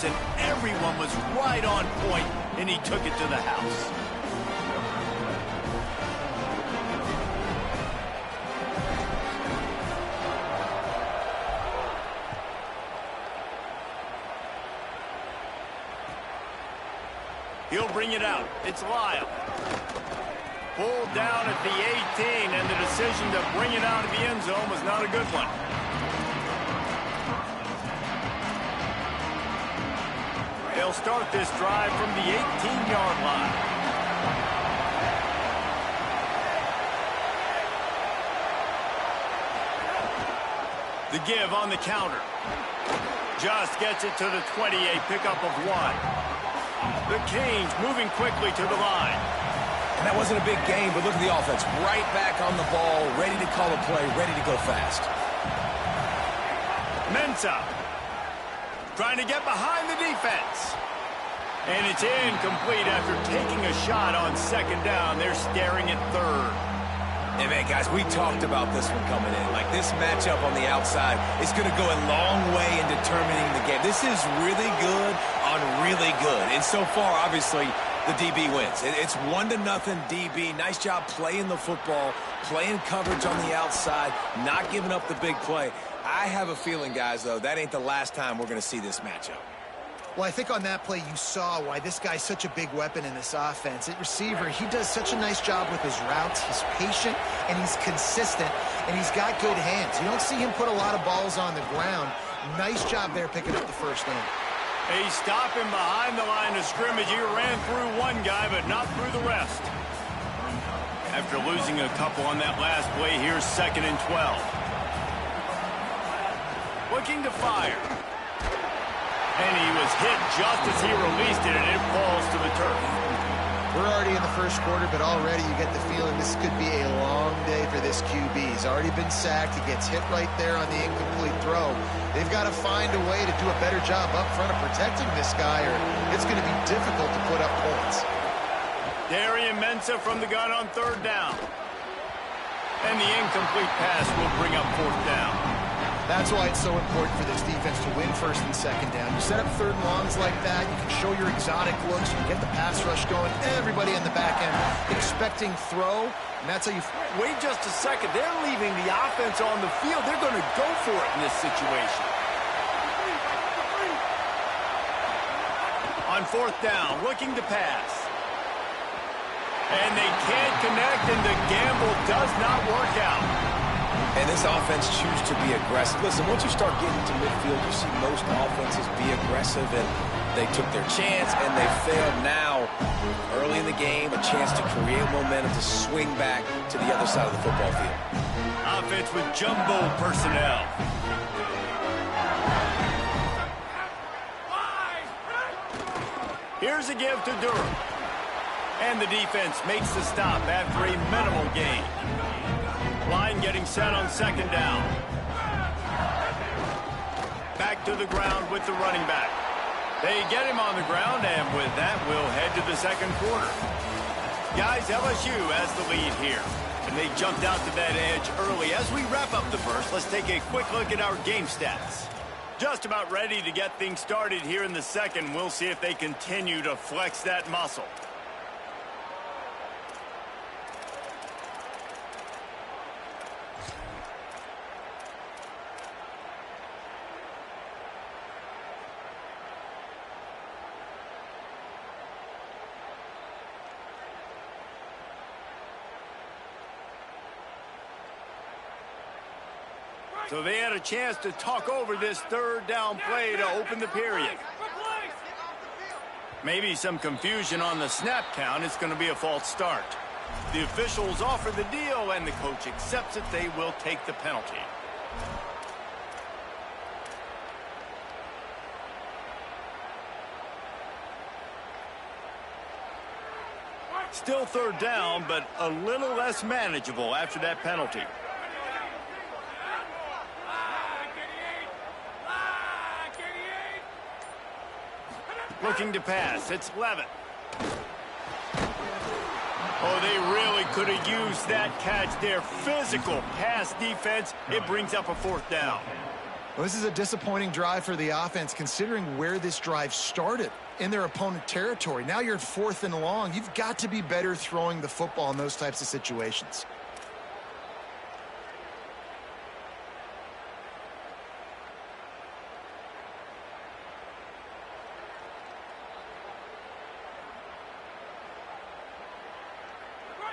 and everyone was right on point, and he took it to the house. He'll bring it out. It's Lyle. Pulled down at the 18, and the decision to bring it out of the end zone was not a good one. They'll start this drive from the 18-yard line. The give on the counter. Just gets it to the 28, pickup of 1. The Canes moving quickly to the line. And that wasn't a big game, but look at the offense. Right back on the ball, ready to call a play, ready to go fast. Mensah trying to get behind the defense. And it's incomplete after taking a shot on second down. They're staring at third. Hey, man, guys, we talked about this one coming in. Like, this matchup on the outside is going to go a long way in determining the game. This is really good on really good. And so far, obviously, the DB wins. It's 1-0 DB. Nice job playing the football, playing coverage on the outside, not giving up the big play. I have a feeling, guys, though, that ain't the last time we're going to see this matchup. Well, I think on that play you saw why this guy's such a big weapon in this offense. At receiver, he does such a nice job with his routes. He's patient, and he's consistent, and he's got good hands. You don't see him put a lot of balls on the ground. Nice job there picking up the first down. He's stopping behind the line of scrimmage. He ran through one guy, but not through the rest. After losing a couple on that last play, here's 2nd and 12. Looking to fire. And he was hit just as he released it, and it falls to the turf. We're already in the first quarter, but already you get the feeling this could be a long day for this QB. He's already been sacked. He gets hit right there on the incomplete throw. They've got to find a way to do a better job up front of protecting this guy, or it's going to be difficult to put up points. Darian Mensah from the gun on 3rd down. And the incomplete pass will bring up 4th down. That's why it's so important for this defense to win 1st and 2nd down. You set up 3rd and longs like that, you can show your exotic looks, you can get the pass rush going, everybody in the back end expecting throw, and that's how you... Wait just a second. They're leaving the offense on the field. They're going to go for it in this situation. On 4th down, looking to pass. And they can't connect, and the gamble does not work out. And this offense chooses to be aggressive. Listen, once you start getting to midfield, you see most offenses be aggressive, and they took their chance, and they failed. Now, early in the game, a chance to create momentum to swing back to the other side of the football field. Offense with jumbo personnel. Here's a give to Durham. And the defense makes the stop after a minimal gain. Line getting set on 2nd down. Back to the ground with the running back. They get him on the ground, and with that, we'll head to the 2nd quarter. Guys, LSU has the lead here, and they jumped out to that edge early. As we wrap up the first, let's take a quick look at our game stats. Just about ready to get things started here in the 2nd. We'll see if they continue to flex that muscle. So they had a chance to talk over this 3rd down play to open the period. Maybe some confusion on the snap count. It's going to be a false start. The officials offer the deal, and the coach accepts it. They will take the penalty. Still 3rd down, but a little less manageable after that penalty. Looking to pass. It's Levitt. Oh, they really could have used that catch there. Physical pass defense. It brings up a 4th down. Well, this is a disappointing drive for the offense, considering where this drive started in their opponent territory. Now you're at 4th and long. You've got to be better throwing the football in those types of situations.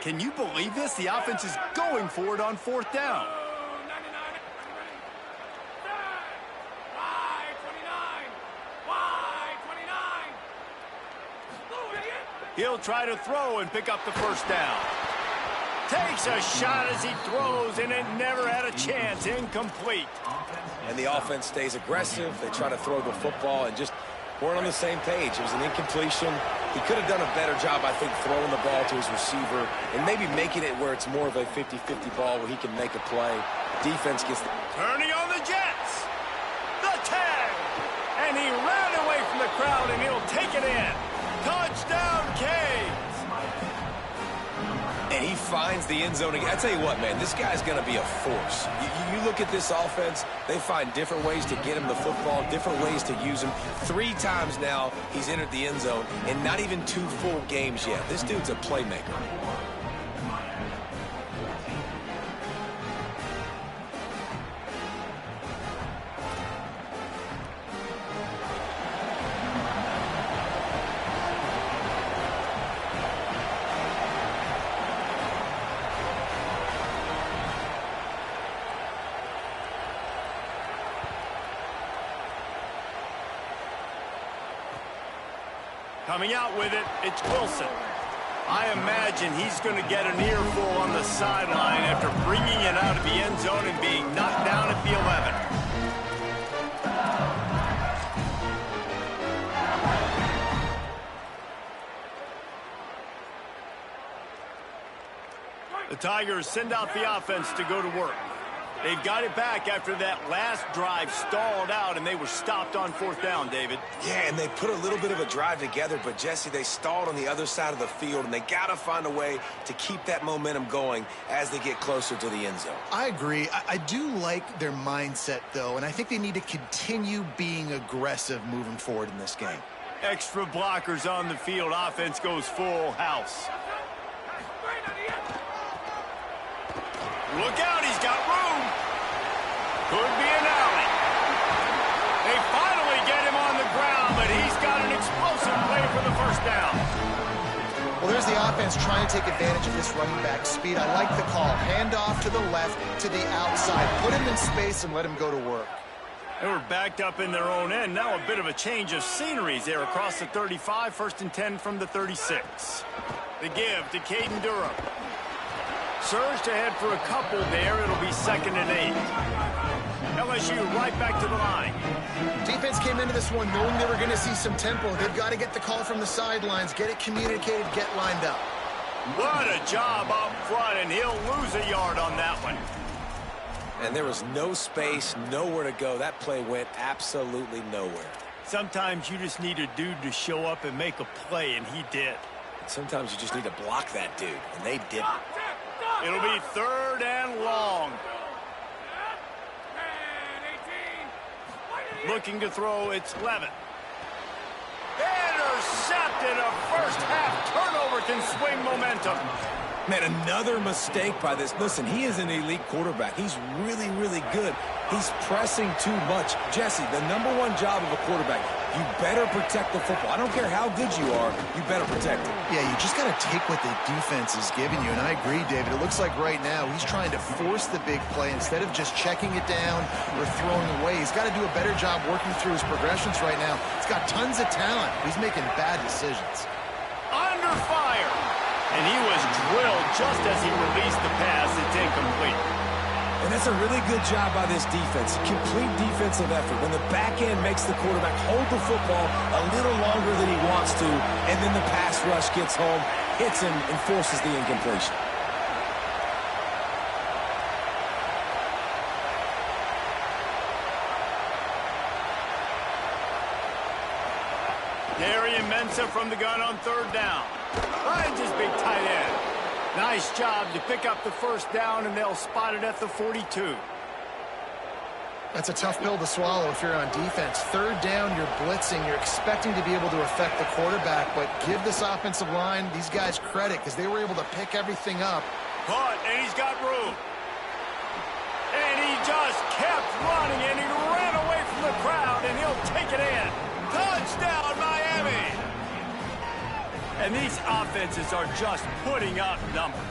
Can you believe this? The offense is going for it on 4th down. He'll try to throw and pick up the first down. Takes a shot as he throws, and it never had a chance. Incomplete. And the offense stays aggressive. They try to throw the football and just weren't on the same page. It was an incompletion. He could have done a better job, I think, throwing the ball to his receiver and maybe making it where it's more of a 50-50 ball where he can make a play. Defense gets the... Turning on the Jets. The tag. And he ran away from the crowd, and he'll take it in. Touchdown, Canes! And he finds the end zone again. I tell you what, man, this guy's going to be a force. You look at this offense, they find different ways to get him the football, different ways to use him. 3 times now he's entered the end zone, and not even 2 full games yet. This dude's a playmaker. Coming out with it, it's Wilson. I imagine he's going to get an earful on the sideline after bringing it out of the end zone and being knocked down at the 11. The Tigers send out the offense to go to work. They've got it back after that last drive stalled out, and they were stopped on 4th down, David. Yeah, and they put a little bit of a drive together, but, Jesse, they stalled on the other side of the field, and they got to find a way to keep that momentum going as they get closer to the end zone. I agree. I do like their mindset, though, and I think they need to continue being aggressive moving forward in this game. Extra blockers on the field. Offense goes full house. Look out, he's got room. Could be an alley. They finally get him on the ground, but he's got an explosive play for the first down. Well, there's the offense trying to take advantage of this running back speed. I like the call. Hand off to the left, to the outside. Put him in space and let him go to work. They were backed up in their own end. Now a bit of a change of sceneries there across the 35. 1st and 10 from the 36. The give to Caden Durham. Surged ahead for a couple there. It'll be 2nd and 8. LSU right back to the line. Defense came into this one knowing they were going to see some tempo. They've got to get the call from the sidelines, get it communicated, get lined up. What a job up front, and he'll lose a yard on that one. And there was no space, nowhere to go. That play went absolutely nowhere. Sometimes you just need a dude to show up and make a play, and he did. Sometimes you just need to block that dude, and they didn't. It'll be 3rd and long. Looking to throw, it's Levin. Intercepted. A first-half turnover can swing momentum. Man, another mistake by this. Listen, he is an elite quarterback. He's really, really good. He's pressing too much. Jesse, the #1 job of a quarterback, you better protect the football. I don't care how good you are, you better protect it. Yeah, you just got to take what the defense is giving you, and I agree, David. It looks like right now he's trying to force the big play instead of just checking it down or throwing away. He's got to do a better job working through his progressions right now. He's got tons of talent. He's making bad decisions. Under fire. And he was drilled just as he released the pass. It's incomplete. And that's a really good job by this defense. Complete defensive effort. When the back end makes the quarterback hold the football a little longer than he wants to, and then the pass rush gets home, hits him, and forces the incompletion. Darian Mensah from the gun on 3rd down. Finds his big tight end. Nice job to pick up the first down, and they'll spot it at the 42. That's a tough pill to swallow if you're on defense. Third down, you're blitzing. You're expecting to be able to affect the quarterback, but give this offensive line, these guys, credit because they were able to pick everything up. Caught, and he's got room. And he just kept running, and he ran away from the crowd, and he'll take it in. Touchdown, Miami! And these offenses are just putting up numbers.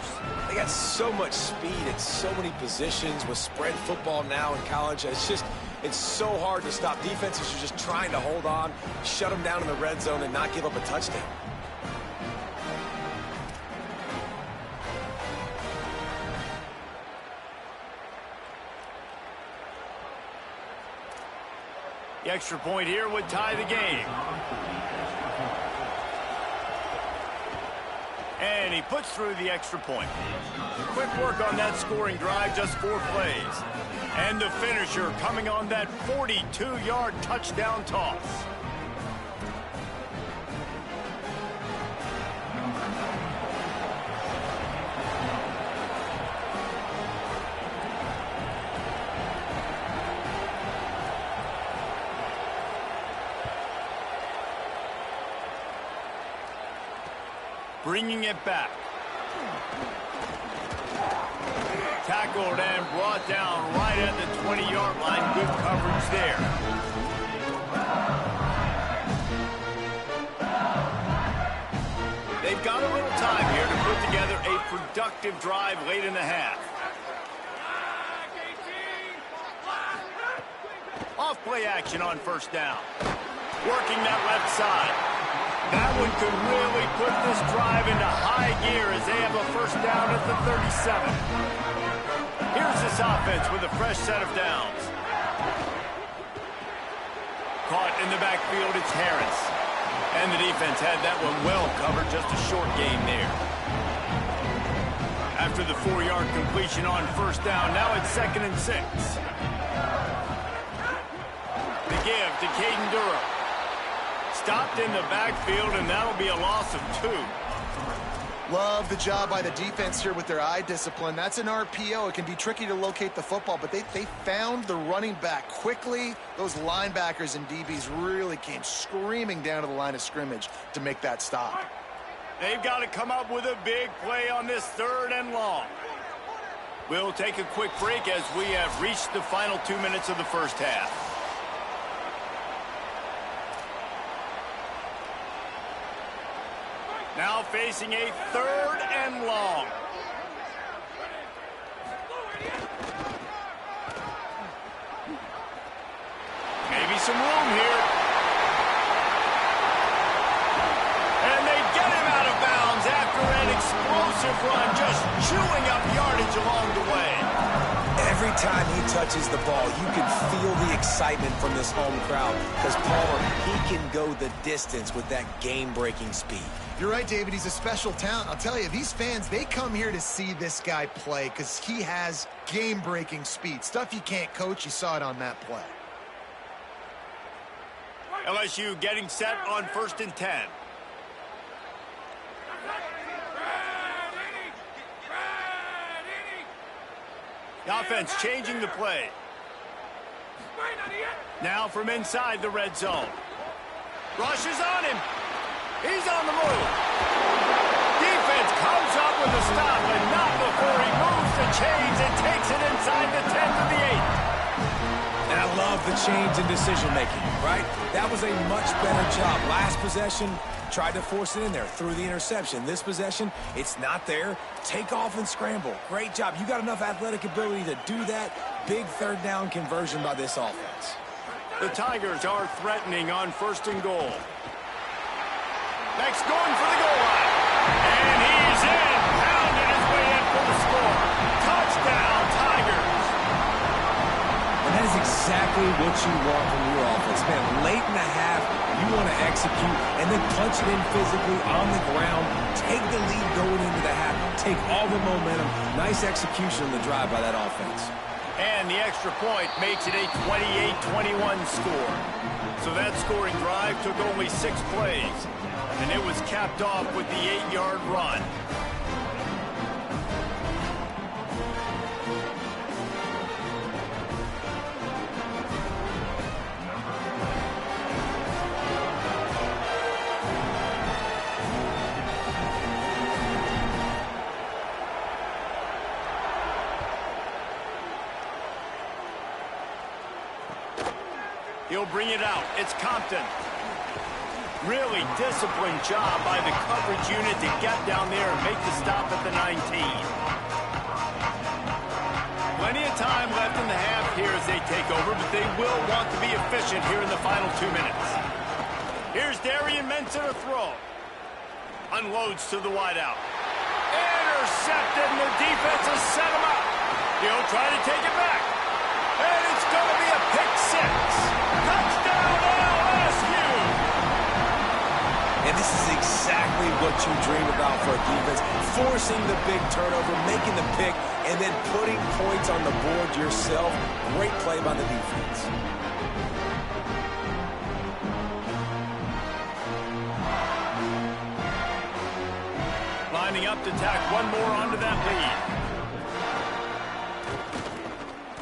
They got so much speed at so many positions with spread football now in college. It's so hard to stop. Defenses are just trying to hold on, shut them down in the red zone, and not give up a touchdown. The extra point here would tie the game. And he puts through the extra point. Quick work on that scoring drive, just 4 plays. And the finisher coming on that 42-yard touchdown toss. Bringing it back. Tackled and brought down right at the 20-yard line. Good coverage there. They've got a little time here to put together a productive drive late in the half. Off play action on first down. Working that left side. That one could really put this drive into high gear as they have a first down at the 37. Here's this offense with a fresh set of downs. Caught in the backfield, it's Harris. And the defense had that one well covered, just a short gain there. After the 4-yard completion on first down, now it's 2nd and 6. The give to Caden Durham. Stopped in the backfield, and that'll be a loss of 2. Love the job by the defense here with their eye discipline. That's an RPO. It can be tricky to locate the football, but they found the running back quickly. Those linebackers and DBs really came screaming down to the line of scrimmage to make that stop. They've got to come up with a big play on this 3rd and long. We'll take a quick break as we have reached the final 2 minutes of the first half. Now facing a 3rd and long. Maybe some room here. And they get him out of bounds after an explosive run, just chewing up yardage along the way. Every time he touches the ball, you can feel the excitement from this home crowd because Palmer, he can go the distance with that game-breaking speed. You're right, David. He's a special talent. I'll tell you, these fans, they come here to see this guy play because he has game-breaking speed. Stuff you can't coach. You saw it on that play. LSU getting set on 1st and 10. The offense changing the play. Now from inside the red zone. Rush is on him. He's on the move. Defense comes up with a stop, but not before he moves the chains and takes it inside the 10 to the 8. And I love the change in decision-making, right? That was a much better job. Last possession, tried to force it in there, threw the interception. This possession, it's not there. Take off and scramble. Great job. You got enough athletic ability to do that. Big 3rd down conversion by this offense. The Tigers are threatening on 1st and goal. Next, going for the goal line. And he's in, pounding his way in for the score. Touchdown, Tigers. And that is exactly what you want from your offense, man. Late in the half, you want to execute and then punch it in physically on the ground. Take the lead going into the half. Take all the momentum. Nice execution on the drive by that offense. And the extra point makes it a 28-21 score. So that scoring drive took only 6 plays. And it was capped off with the 8-yard run. He'll bring it out. It's Compton. Really disciplined job by the coverage unit to get down there and make the stop at the 19. Plenty of time left in the half here as they take over, but they will want to be efficient here in the final 2 minutes. Here's Darian Mensah to throw. Unloads to the wideout. Intercepted, and the defense has set him up. He'll try to take it back. And it's going to be a pick six. Touchdown LSU! And this is exactly what you dream about for a defense. Forcing the big turnover, making the pick, and then putting points on the board yourself. Great play by the defense. Lining up to tack one more onto that lead.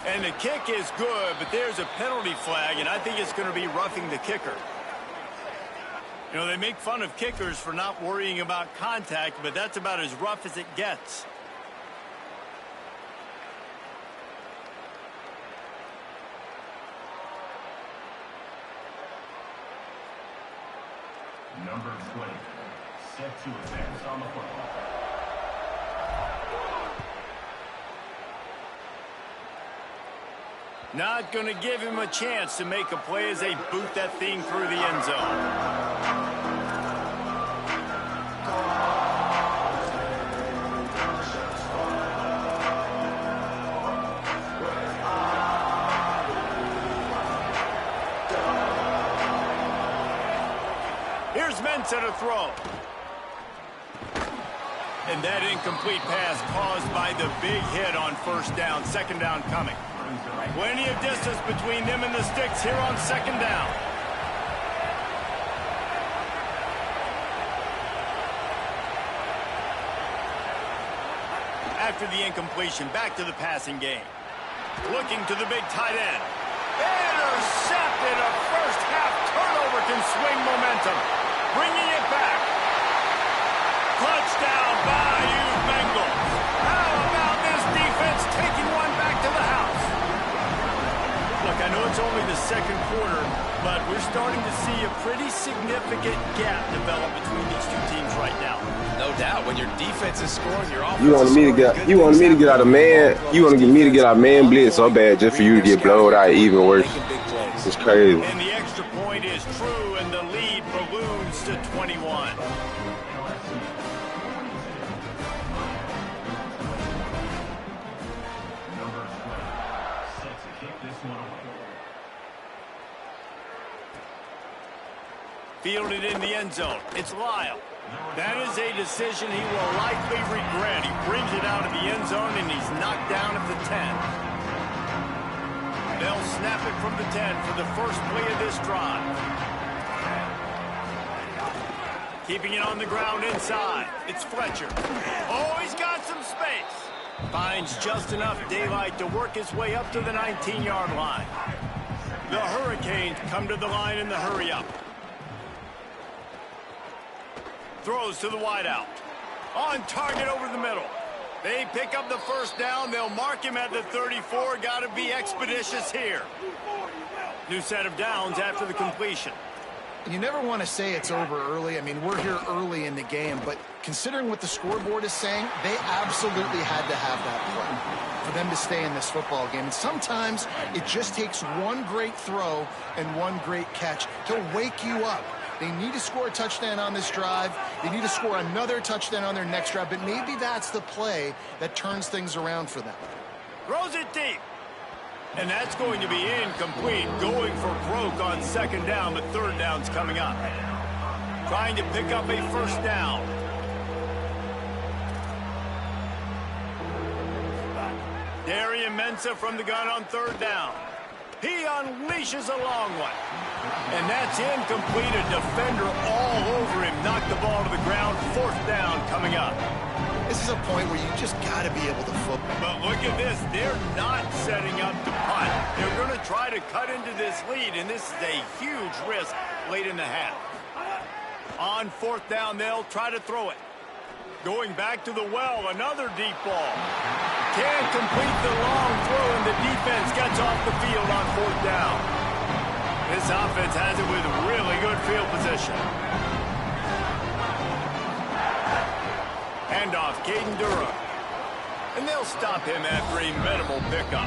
And the kick is good, but there's a penalty flag, and I think it's going to be roughing the kicker. You know, they make fun of kickers for not worrying about contact, but that's about as rough as it gets. Number 20, set to advance on the football. Not going to give him a chance to make a play as they boot that thing through the end zone. Here's Mensah to throw. And that incomplete pass caused by the big hit on first down. Second down coming. Plenty of distance between them and the sticks here on second down. After the incompletion, back to the passing game. Looking to the big tight end. Intercepted. A first half turnover can swing momentum. Bringing it back. Touchdown, Bayou Bengals. How about this defense taking one back to the house? Look, I know it's only the second quarter, but we're starting to see a pretty significant gap develop between these two teams right now. No doubt. When your defense is scoring, your offense You wanted me to get out of man. You want me to get out of man blitz so bad just for you to get blowed out even worse. It's crazy. And the extra point is true, and the lead balloons to 21. Fielded in the end zone. It's Lyle. That is a decision he will likely regret. He brings it out of the end zone, and he's knocked down at the 10. They'll snap it from the 10 for the first play of this drive. Keeping it on the ground inside. It's Fletcher. Oh, he's got some space. Finds just enough daylight to work his way up to the 19-yard line. The Hurricanes come to the line in the hurry-up. Throws to the wideout. On target over the middle. They pick up the first down. They'll mark him at the 34. Got to be expeditious here. New set of downs after the completion. You never want to say it's over early. I mean, we're here early in the game, but considering what the scoreboard is saying, they absolutely had to have that play for them to stay in this football game. And sometimes it just takes one great throw and one great catch to wake you up. They need to score a touchdown on this drive. They need to score another touchdown on their next drive, but maybe that's the play that turns things around for them. Throws it deep. And that's going to be incomplete. Going for broke on second down, but third down's coming up. Trying to pick up a first down. Darian Mensah from the gun on third down. He unleashes a long one. And that's incomplete. A defender all over him. Knocked the ball to the ground. Fourth down coming up. This is a point where you just got to be able to football. But look at this. They're not setting up to punt. They're going to try to cut into this lead, and this is a huge risk late in the half. On fourth down, they'll try to throw it. Going back to the well, another deep ball. Can't complete the long throw, and the defense gets off the field on fourth down. This This offense has it with really good field position. Handoff, Caden Durham. And they'll stop him after a minimal pickup.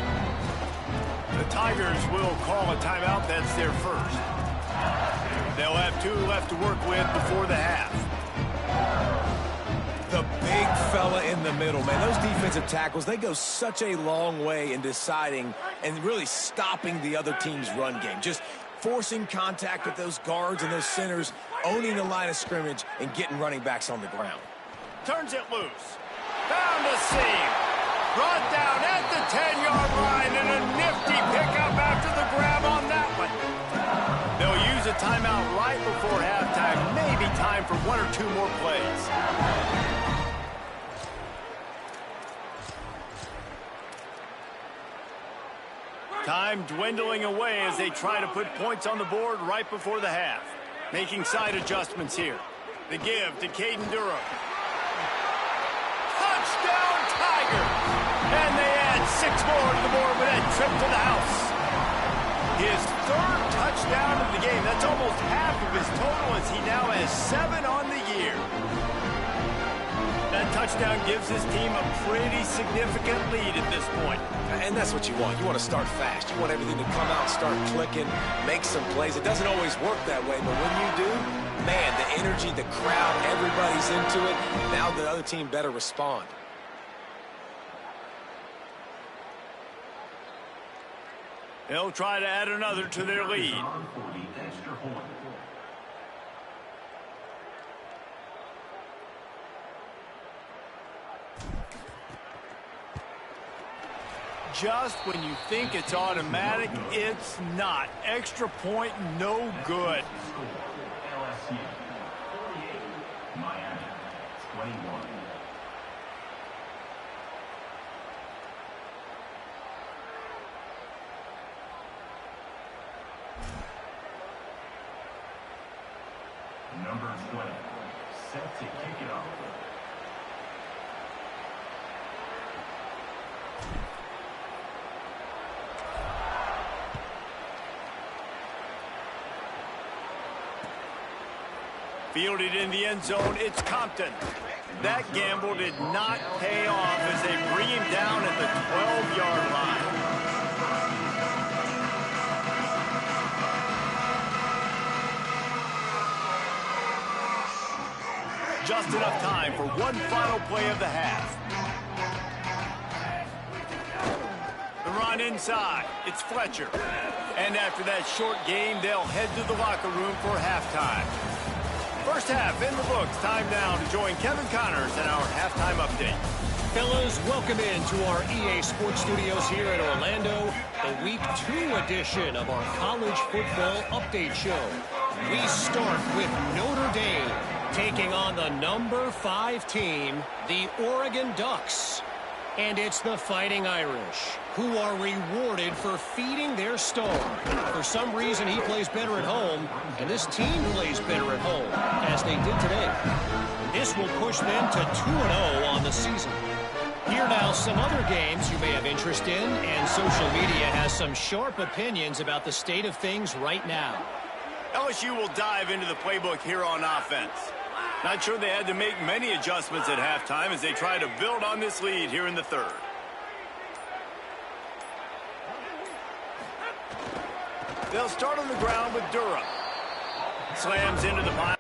The Tigers will call a timeout. That's their first. They'll have 2 left to work with before the half. The big fella in the middle, man. Those defensive tackles, they go such a long way in deciding and really stopping the other team's run game. Just forcing contact with those guards and those centers, owning the line of scrimmage, and getting running backs on the ground. Turns it loose. Found the seam. Brought down at the 10-yard line, and a nifty pickup after the grab on that one. They'll use a timeout right before halftime. Maybe time for 1 or 2 more plays. Time dwindling away as they try to put points on the board right before the half. Making side adjustments here. The give to Caden Durham. Touchdown Tigers! And they add 6 more to the board with that trip to the house. His 3rd touchdown of the game. That's almost half of his total as he now has 7 on the year. That touchdown gives his team a pretty significant lead at this point. And that's what you want. You want to start fast. You want everything to come out, start clicking, make some plays. It doesn't always work that way, but when you do, man, the energy, the crowd, everybody's into it. Now the other team better respond. They'll try to add another to their lead. Just when you think it's automatic, it's not. Extra point, no good. LSU 48, Miami 21. Number 20, set to kick it off. Fielded in the end zone, it's Compton. That gamble did not pay off as they bring him down at the 12-yard line. Just enough time for one final play of the half. The run inside, it's Fletcher. And after that short game, they'll head to the locker room for halftime. First half in the books. Time now to join Kevin Connors in our halftime update. Fellas, welcome into our EA Sports Studios here in Orlando, the Week 2 edition of our College Football Update Show. We start with Notre Dame taking on the number 5 team, the Oregon Ducks. And it's the Fighting Irish, who are rewarded for feeding their star. For some reason, he plays better at home, and this team plays better at home, as they did today. This will push them to 2-0 on the season. Here now, some other games you may have interest in, and social media has some sharp opinions about the state of things right now. LSU will dive into the playbook here on offense. Not sure they had to make many adjustments at halftime as they try to build on this lead here in the third. They'll start on the ground with Durham. Slams into the pile.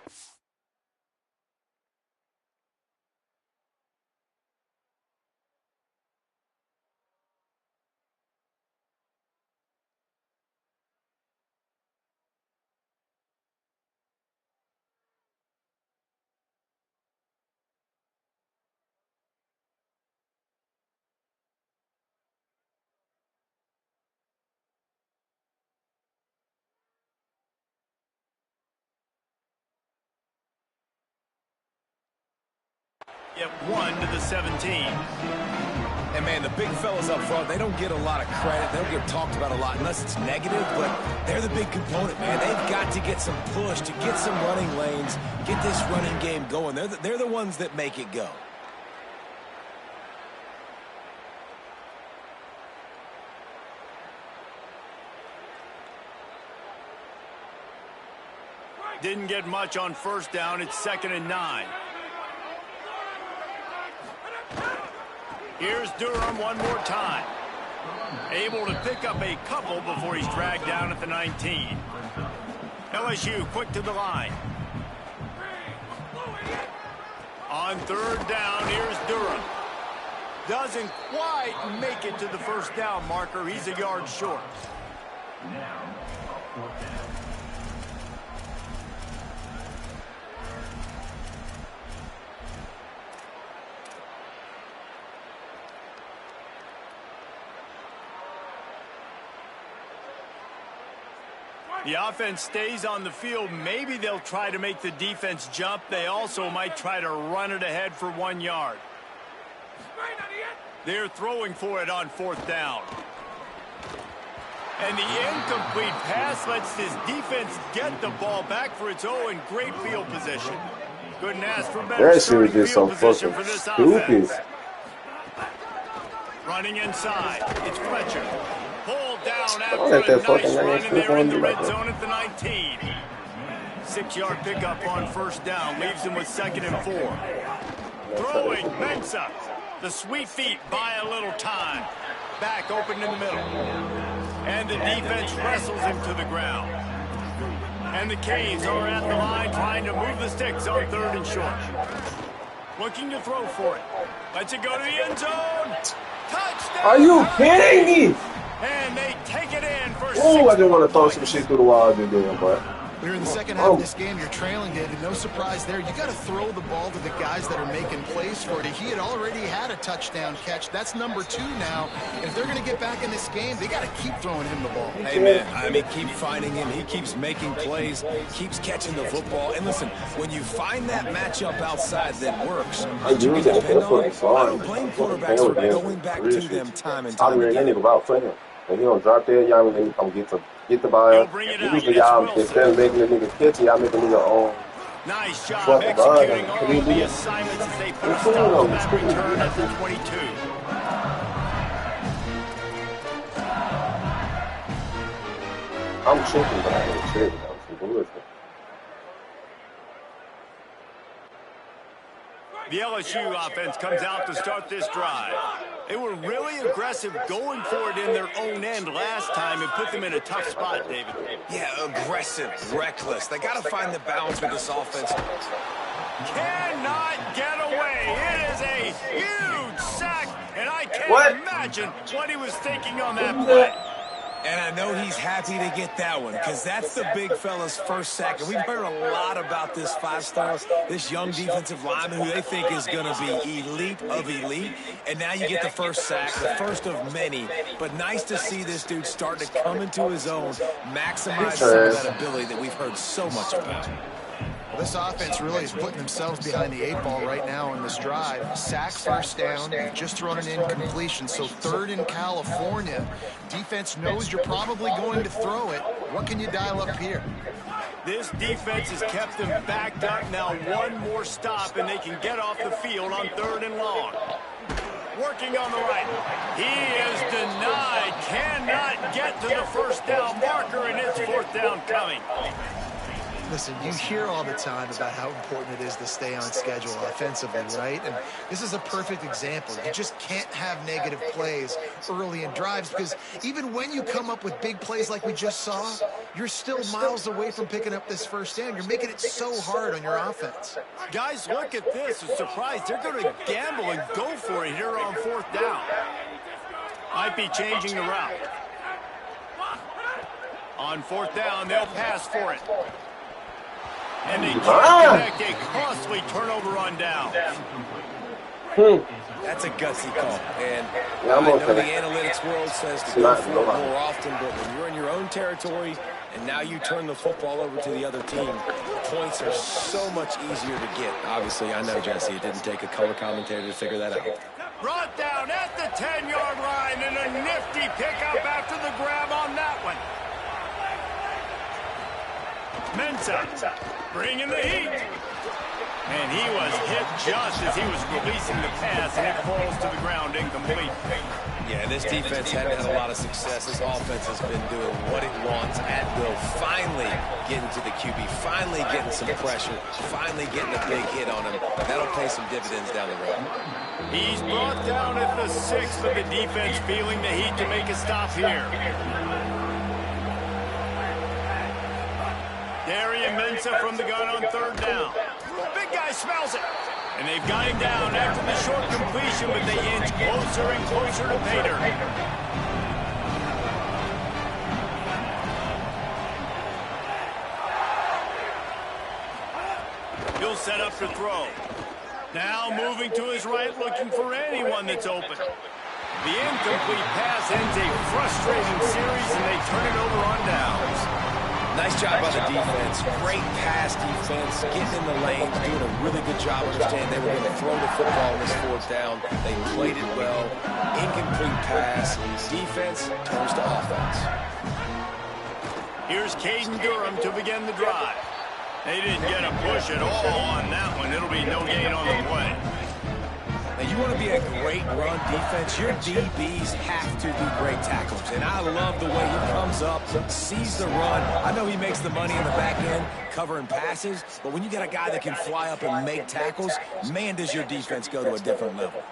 Yep, 1 to the 17. And, man, the big fellas up front, they don't get a lot of credit. They don't get talked about a lot unless it's negative, but they're the big component, man. They've got to get some push, to get some running lanes, get this running game going. They're the ones that make it go. Didn't get much on first down. It's 2nd and 9. Here's Durham one more time. Able to pick up a couple before he's dragged down at the 19. LSU quick to the line. On 3rd down, here's Durham. Doesn't quite make it to the first down marker. He's a yard short. Now, 4th down. The offense stays on the field. Maybe they'll try to make the defense jump. They also might try to run it ahead for 1 yard. They're throwing for it on 4th down. And the incomplete pass lets this defense get the ball back for its own. Great field position. Couldn't ask for better. That shit was just so fucking stupid. Running inside. It's Fletcher. Pulled down Don't after let that a nice fucking run, man and they're slip in on the you red like that. zone at the 19. 6-yard pickup on 1st down. Leaves him with 2nd and 4. Throwing, Mensa. The sweet feet buy a little time. Back open in the middle. And the defense wrestles him to the ground. And the Canes are at the line trying to move the sticks on 3rd and short. Looking to throw for it. Lets it go to the end zone. Touchdown! Are you kidding me? And they take it in for Oh, I 6 just want to throw some shit through the wall just doing, but We're in the second half of this game. You're trailing, David. No surprise there. You got to throw the ball to the guys that are making plays for it. He had already had a touchdown catch. That's number 2 now. And if they're going to get back in this game, they got to keep throwing him the ball. Hey, man, I mean, keep finding him. He keeps making plays, keeps catching the football. And listen, when you find that matchup outside that works, that you can depend on, I don't blame quarterbacks for going back to them time and time I'm ready again. to go out for him. And he don't drop that, y'all let me come get the ball. He'll bring it out. Usually It's y'all, Wilson. instead of making the nigga catch, y'all make the nigga on. Nice job Fuck, executing God. all of the assignments as they put a stop to that return at the 22. I'm tripping, but I ain't tripping. I'm some bullshit. The LSU offense comes out to start this drive. They were really aggressive going for it in their own end last time and put them in a tough spot, David. Yeah, aggressive, reckless. They got to find the balance with this offense. Cannot get away. It is a huge sack, and I can't imagine what he was thinking on that play. And I know he's happy to get that one because that's the big fella's first sack. And we've heard a lot about this 5-star, this young defensive lineman who they think is going to be elite of elite. And now you get the first sack, the first of many. But nice to see this dude start to come into his own, maximize some of that ability that we've heard so much about. Well, this offense really is putting themselves behind the 8 ball right now in this drive. Sack, first down, just thrown an incompletion. So 3rd in California. Defense knows you're probably going to throw it. What can you dial up here? This defense has kept them backed up. Now one more stop, and they can get off the field on 3rd and long. Working on the right. He is denied. Cannot get to the first down marker, and it's 4th down coming. Listen, you hear all the time about how important it is to stay on schedule offensively, right? And this is a perfect example. You just can't have negative plays early in drives because even when you come up with big plays like we just saw, you're still miles away from picking up this first down. You're making it so hard on your offense. Guys, look at this. A surprise. They're going to gamble and go for it here on 4th down. Might be changing the route. On 4th down, they'll pass for it. And they can't connect. A costly turnover on down. That's a gutsy call. And Yeah, I know okay. the analytics world says to go for it more often, but when you're in your own territory and now you turn the football over to the other team, points are so much easier to get. Obviously, I know, Jesse, it didn't take a color commentator to figure that out. Brought down at the 10-yard line, and a nifty pickup after the grab on that one. Mensa bringing the heat. And he was hit just as he was releasing the pass, and it falls to the ground incomplete. Yeah, this defense hadn't had a lot of success. This offense has been doing what it wants at will. Finally getting to the QB, finally getting some pressure, finally getting a big hit on him. That'll pay some dividends down the road. He's brought down at the 6, but the defense feeling the heat to make a stop here. Darian Mensah from the gun on 3rd down. Big guy smells it. And they've got him down after the short completion, but they inch closer and closer to pay dirt. He'll set up to throw. Now moving to his right, looking for anyone that's open. The incomplete pass ends a frustrating series, and they turn it over on downs. Nice job by the defense. Great pass defense, getting in the lanes, doing a really good job understanding they were going to throw the football on this 4th down. They played it well. Incomplete pass. Defense turns to offense. Here's Caden Durham to begin the drive. They didn't get a push at all on that one. It'll be no gain on the play. Now, you want to be a great run defense, your DBs have to be great tacklers. And I love the way he comes up, sees the run. I know he makes the money in the back end, covering passes, but when you got a guy that can fly up and make tackles, man, does your defense go to a different level.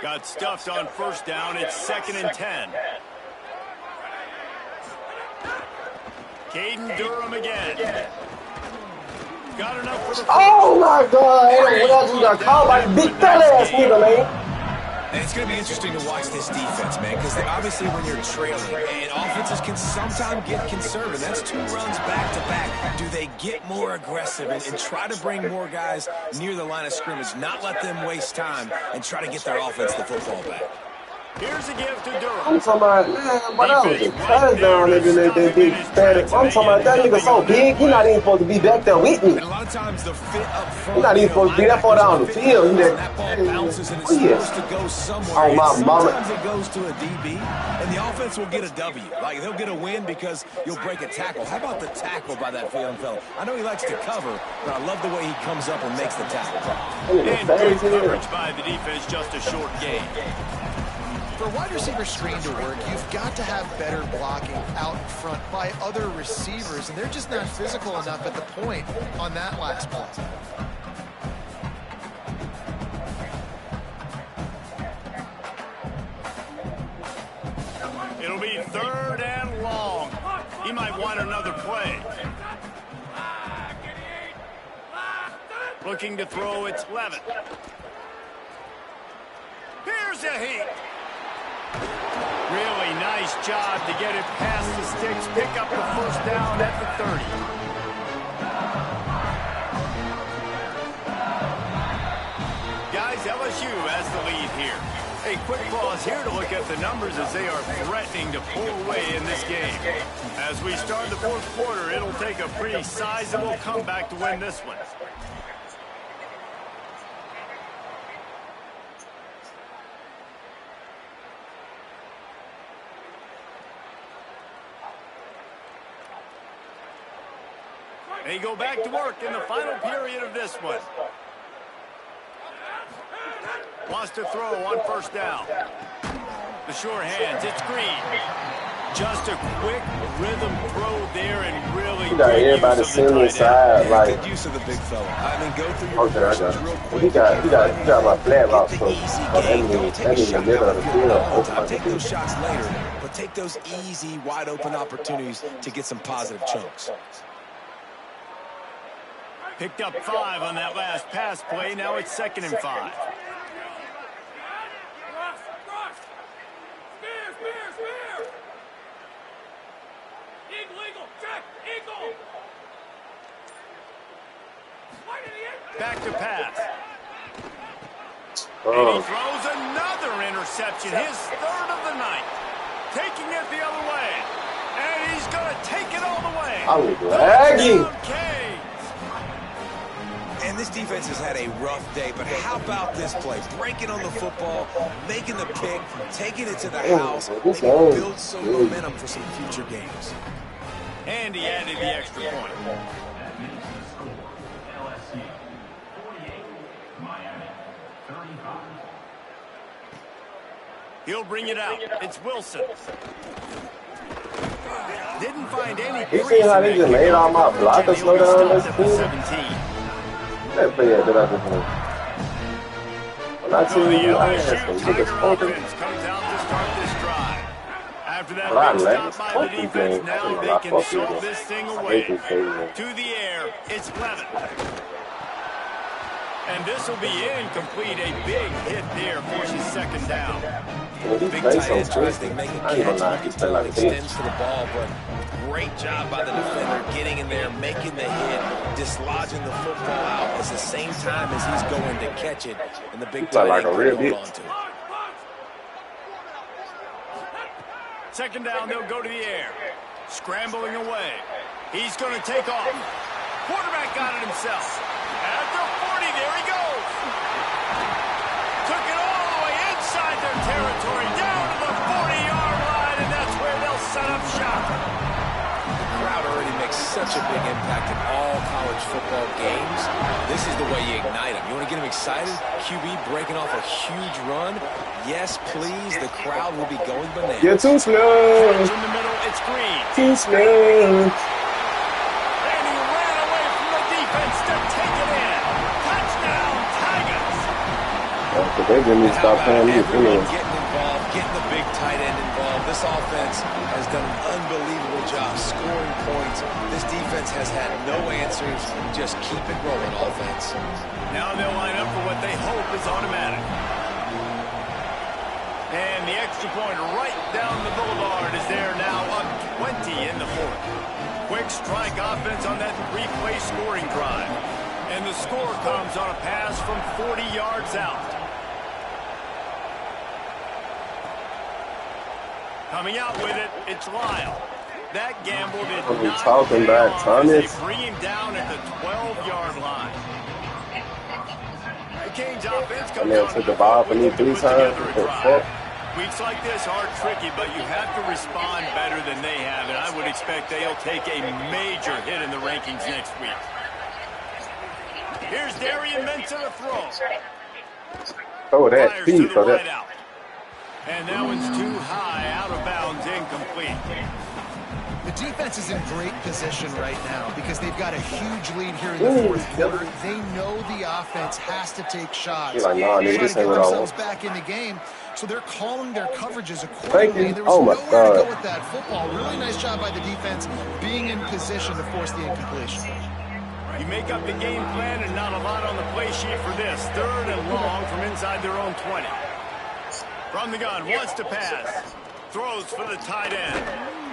Got stuffed on 1st down. It's 2nd and 10. Caden Durham again. Got enough for the... Oh, my God. I just got called by the big fat ass nigga, man. And it's going to be interesting to watch this defense, man, because obviously when you're trailing, and offenses can sometimes get conservative. That's 2 runs back-to-back. Do they get more aggressive and try to bring more guys near the line of scrimmage, not let them waste time, and try to get their offense the football back? Here's a gift to Durham. I'm talking about, man, but I was a touchdown nigga, that big fat. I'm talking about that nigga so big, he's not even supposed to be back there with me. And a lot of times the fit up front, He's not even supposed to be that far down the field. He that ball bounces and it's supposed to go somewhere. Oh, my mama. Sometimes it goes to a DB, and the offense will get a W. Like, they'll get a win because you'll break a tackle. How about the tackle by that young fella? I know he likes to cover, but I love the way he comes up and makes the tackle. And good coverage by the defense, just a short gain. For a wide receiver screen to work, you've got to have better blocking out front by other receivers, and they're just not physical enough at the point on that last play. It'll be 3rd and long. He might want another play. Looking to throw, it's Levitt. Here's a heat. Really nice job to get it past the sticks, pick up the 1st down at the 30. Guys, LSU has the lead here. A quick pause here to look at the numbers as they are threatening to pull away in this game. As we start the 4th quarter, it'll take a pretty sizable comeback to win this one. They go back to work in the final period of this one. Wants to throw on 1st down. The short hands, it's Green. Just a quick rhythm throw there and really You got everybody sitting inside, like. Good use of the big fella. I mean, go through your Okay, I motions got real it. quick. He got my flat rock, so Easy that game. means Don't take a the shot middle of the field all the time. open. Take those shots later, but take those easy, wide open opportunities to get some positive chunks. Picked up 5 on that last pass play. Now it's 2nd and 5. Back to pass. And he throws another interception, his 3rd of the night. Taking it the other way. And he's going to take it all the way. I was lagging. And this defense has had a rough day, but how about this play? Breaking on the football, making the pick, taking it to the house, and build some momentum for some future games. And he added the extra point. He'll bring it out. It's Wilson. Didn't find any You crease see how in they that just made all my kickoff, blockers and slow he'll be down this stopped at the team? 17. That player did I just win. I'm not So seeing the you ass LSU and niggas Tiger spoken. offense comes out to start this drive. After that But I big let stop by fuck the these defense, games. I now think they I can fuck these saw games. this thing I hate away. these games. To the air, it's Levin. And this will be incomplete. A big hit there forces second down. When he Big plays tight so end tries quick, to make a I ain't gonna catch. lie, You he can play tell like it a extends bitch. to the ball, but great job by the defender getting in there, making the hit, dislodging the football out at the same time as he's going to catch it, and the He big play tight like end a real couldn't hold bitch. on to it. Second down, they'll go to the air. Scrambling away. He's going to take off. Quarterback got it himself. At the 40, there he goes. Took it all the way inside their territory, down to the 40-yard line, and that's where they'll set up shop. The crowd already makes such a big impact in all college football games. This is the way you ignite them. You want to get them excited? QB breaking off a huge run? Yes, please. The crowd will be going bananas. You're too slow. In the middle, it's Green. Too slow. And he ran away from the defense to take it in. Touchdown, Tigers. But they didn't And how stop about playing me everyone anyway. getting involved, getting the big tight end involved? This offense has done an unbelievable job scoring points. This defense has had no answers. Just keep it rolling, offense. Now they'll line up for what they hope is automatic. And the extra point right down the boulevard is there now, up 20 in the fourth. Quick strike offense on that three-play scoring drive. And the score comes on a pass from 40 yards out. Coming out with it, it's Lyle. That gamble did Are we not talking pay about off as they Thomas? bring him down at the 12-yard line. The Canes offense comes man on took to the ball put for me 3 together times. a What the drive. fuck? Weeks like this are tricky, but you have to respond better than they have, and I would expect they'll take a major hit in the rankings next week. Here's Darian Mensah to throw. Throw that Fires to feed the for right that. out. And that one's too high, out of bounds, incomplete. The defense is in great position right now because they've got a huge lead here in the fourth quarter. They know the offense has to take shots. You're like, nah, nigga, Try to this get ain't what I themselves want. back in the game. So they're calling their coverages Thank accordingly. you. And there was Oh, my nowhere to go God. with that football. Really nice job by the defense being in position to force the incompletion. You make up the game plan and not a lot on the play sheet for this. Third and long from inside their own 20. From the gun, wants to pass. Throws for the tight end.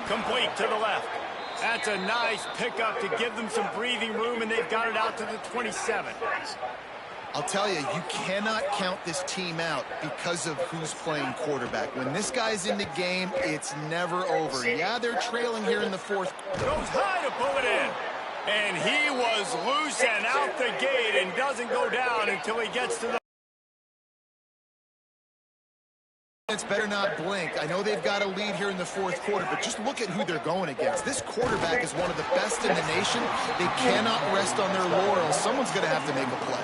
Complete to the left. That's a nice pickup to give them some breathing room, and they've got it out to the 27. I'll tell you, you cannot count this team out because of who's playing quarterback. When this guy's in the game, it's never over. Yeah, they're trailing here in the fourth. Goes high to pull it in. And he was loose and out the gate and doesn't go down until he gets to the... It's better not blink. I know they've got a lead here in the fourth quarter, but just look at who they're going against. This quarterback is one of the best in the nation. They cannot rest on their laurels. Someone's going to have to make a play.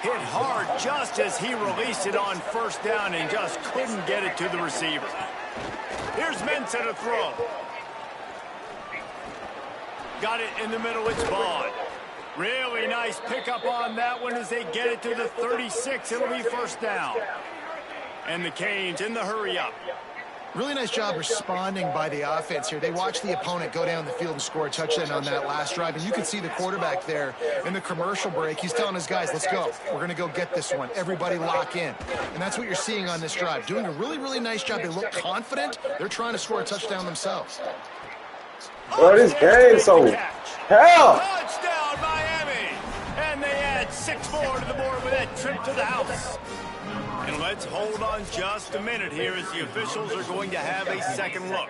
Hit hard just as he released it on first down and just couldn't get it to the receiver. Here's Mensah to throw. Got it in the middle, it's Vaughn. Really nice pickup on that one as they get it to the 36. It'll be first down. And the Canes in the hurry-up. Really nice job responding by the offense here. They watched the opponent go down the field and score a touchdown on that last drive. And you can see the quarterback there in the commercial break. He's telling his guys, let's go. We're going to go get this one. Everybody lock in. And that's what you're seeing on this drive. Doing a really, really nice job. They look confident. They're trying to score a touchdown themselves. Bro, this game so hell. Touchdown, Miami! And they add 6 more to the board with that trip to the house. And let's hold on just a minute here as the officials are going to have a second look.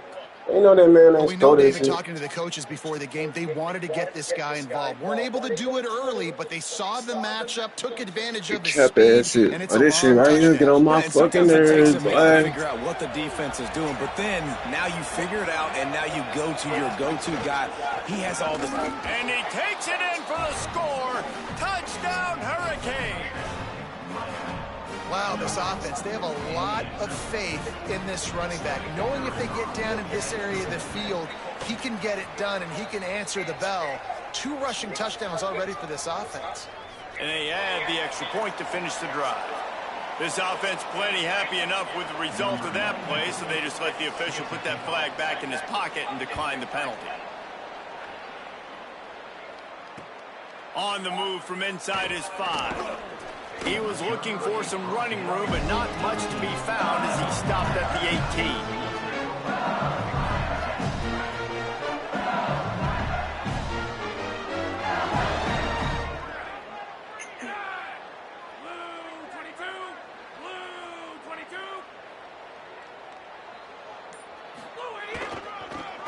You know that man We ain't know stole this David shit. talking to the coaches before the game. They wanted to get this guy involved. Weren't able to do it early, but they saw the matchup, took advantage of the Kept speed, that shit. and it's Oh, a this shit long right here get touchdown. on my And fucking sometimes it takes nerves, a minute to boy. figure out what the defense is doing, but then now you figure it out, and now you go to your go-to guy. He has all the... And he takes it in for the score. Touchdown, Hurricane. Wow, this offense, they have a lot of faith in this running back. Knowing if they get down in this area of the field, he can get it done and he can answer the bell. 2 rushing touchdowns already for this offense. And they add the extra point to finish the drive. This offense plenty happy enough with the result of that play, so they just let the official put that flag back in his pocket and decline the penalty. On the move from inside his 5. He was looking for some running room, but not much to be found as he stopped at the 18.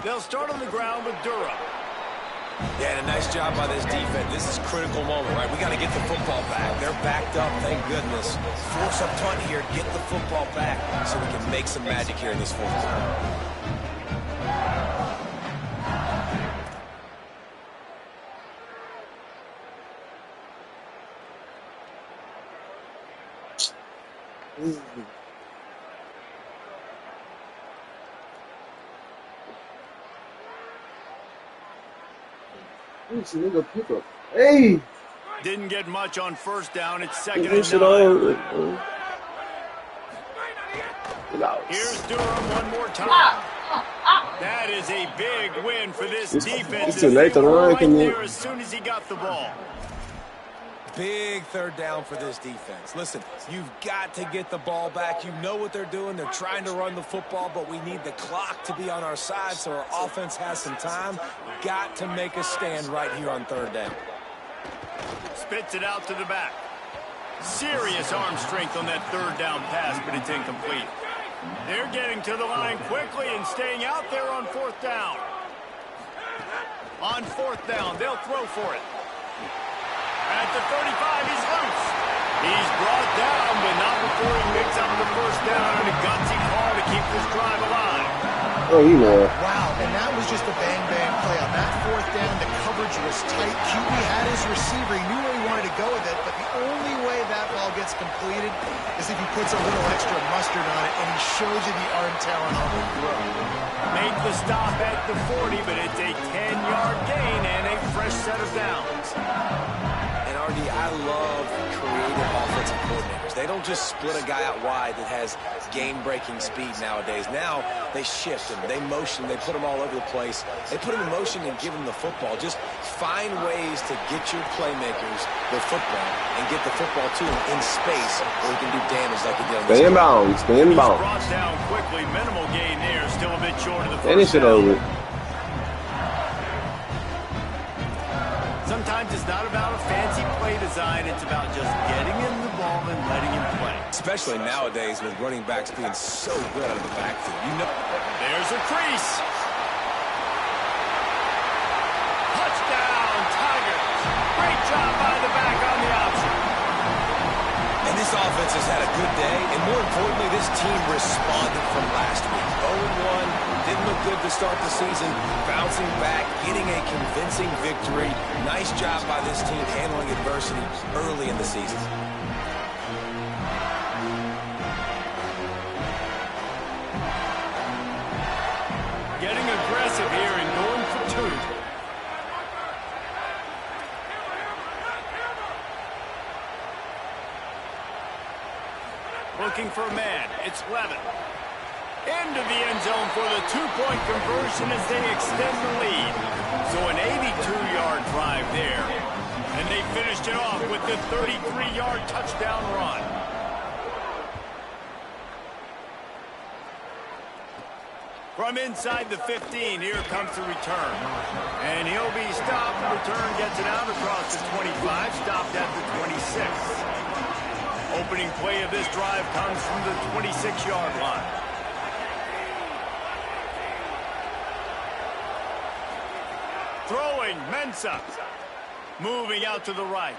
They'll start on the ground with Durham. Yeah, and a nice job by this defense. This is a critical moment, right? We got to get the football back. They're backed up, thank goodness. Force up punt here, get the football back so we can make some magic here in this fourth quarter. Hey! Didn't get much on first down. It's second and 9. Here's Durham one more time. That is a big win for this defense. It's too late to run, right there as soon as he got the ball. Big third down for this defense. Listen, you've got to get the ball back. You know what they're doing. They're trying to run the football, but we need the clock to be on our side so our offense has some time. Got to make a stand right here on third down. Spits it out to the back. Serious arm strength on that third down pass, but it's incomplete. They're getting to the line quickly and staying out there on fourth down. On fourth down, they'll throw for it. At the 35, he's loose. He's brought down, but not before he picks up the first down and a gutsy call to keep this drive alive. Oh, you know. Wow, and that was just a bang-bang play. On that fourth down, the coverage was tight. QB had his receiver. He knew where he wanted to go with it, but the only way that ball gets completed is if he puts a little extra mustard on it, and he shows you the arm talent on the throw. Make the stop at the 40, but it's a 10-yard gain and a fresh set of downs. I love creative offensive coordinators. They don't just split a guy out wide that has game-breaking speed nowadays. Now they shift him, they motion, they put him all over the place. They put him in motion and give him the football. Just find ways to get your playmakers the football and get the football to him in space where he can do damage like he did on this. Stay in bounds. Stay in bounds. Brought down quickly. Minimal gain there. Still a bit short of the Finish first it over. down. Sometimes it's not about a fancy play design. It's about just getting him the ball and letting him play. Especially nowadays with running backs being so good out of the backfield. You know, there's a crease. Touchdown, Tigers. Great job by the back on the option. And this offense has had a good day, and more importantly, this team responded from last week. 0-1. Didn't look good to start the season. Bouncing back, getting a convincing victory. Nice job by this team handling adversity early in the season. Getting aggressive here and going for 2. Looking for a man. It's Levin. Into the end zone for the 2-point conversion as they extend the lead. So an 82-yard drive there. And they finished it off with the 33-yard touchdown run. From inside the 15, here comes the return. And he'll be stopped. The return gets it out across the 25, stopped at the 26. Opening play of this drive comes from the 26-yard line. Throwing, Mensah. Moving out to the right.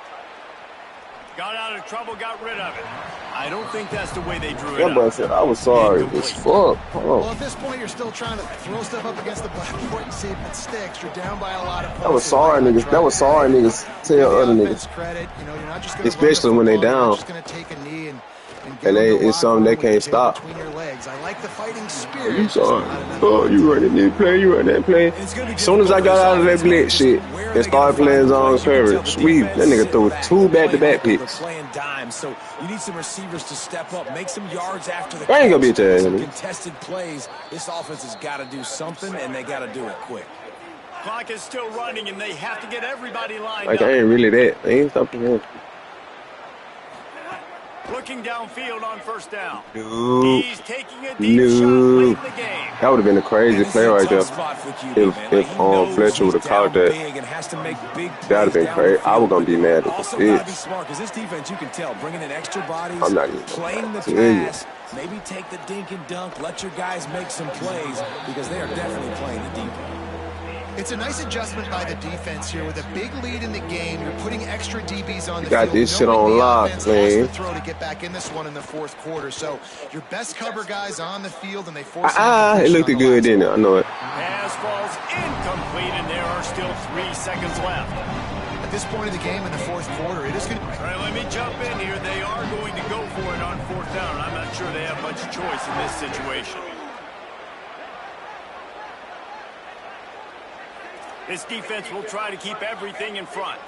Got out of trouble, got rid of it. I don't think that's the way they drew it That boy up. said, I was sorry. It was fuck. Well, at this point, you're still trying to throw stuff up against the blackboard and see if it sticks. You're down by a lot of points. That was sorry niggas. That was sorry niggas. Tell other niggas. Credit. You know, you're not just gonna especially when they down. You're just going to take a knee and And it's something they can't stop. Between your legs. I like the fighting You spirit. saw it. Oh, you running this play, you running that play. As soon as I got out of that blitz shit and started playing zone coverage, sweep, that nigga threw 2 back-to-back picks. Playing dimes, so you need some receivers to step up, make some yards after the I ain't gonna be some telling. contested plays. This offense has got to do something, and they got to do it quick. Clock is still running, and they have to get everybody lined Like, up. I ain't really that. I ain't stopping him. Looking downfield on first down. Nope. He's taking a deep shot late in the game. That would have been a crazy play right there. If Fletcher would have caught that, that would have been crazy. I was gonna be mad at the Also, bitch. gotta be smart because this defense, you can tell, bringing in extra bodies, I'm not even playing the gonna tell you. pass, maybe take the dink and dunk, let your guys make some plays because they are definitely playing the deep. It's a nice adjustment by the defense here with a big lead in the game. You're putting extra DBs on the Got field. this shit knowing on the lock, offense man. has to throw to get back in this one in the fourth quarter. So your best cover guys on the field, and they force It looked good, didn't it? I know it. Pass falls incomplete, and there are still 3 seconds left. At this point in the game in the fourth quarter, it is going to be... All right, let me jump in here. They are going to go for it on 4th down. I'm not sure they have much choice in this situation. This defense will try to keep everything in front.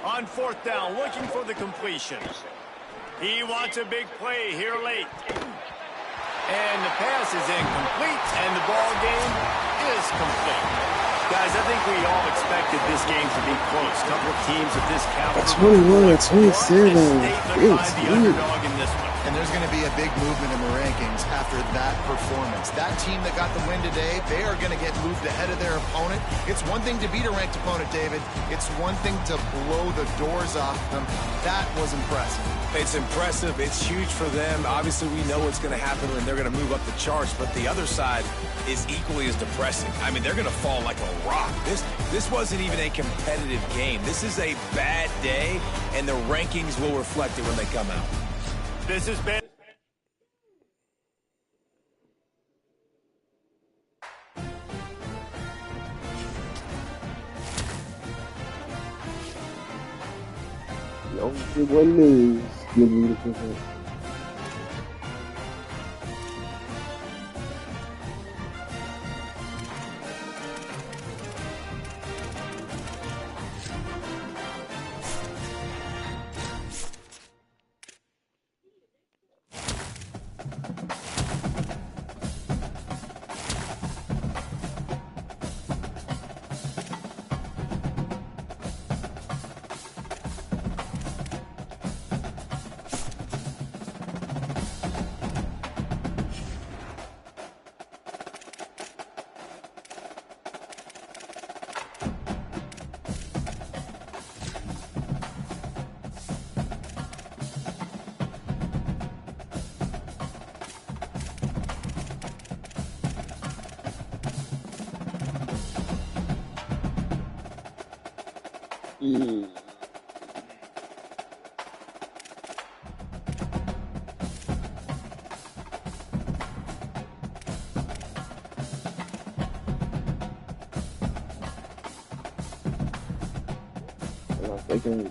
On 4th down, looking for the completion. He wants a big play here late. And the pass is incomplete, and the ball game is complete. Guys, I think we all expected this game to be close. A couple of teams of this caliber. 21-27. It's the underdog in this one. And there's going to be a big movement in the rankings after that performance. That team that got the win today, they are going to get moved ahead of their opponent. It's one thing to beat a ranked opponent, David. It's one thing to blow the doors off them. That was impressive. It's impressive. It's huge for them. Obviously, we know what's going to happen when they're going to move up the charts, but the other side is equally as depressing. I mean, they're going to fall like a rock. This wasn't even a competitive game. This is a bad day, and the rankings will reflect it when they come out. This has been... No, it wasn't news. Give me the difference. They can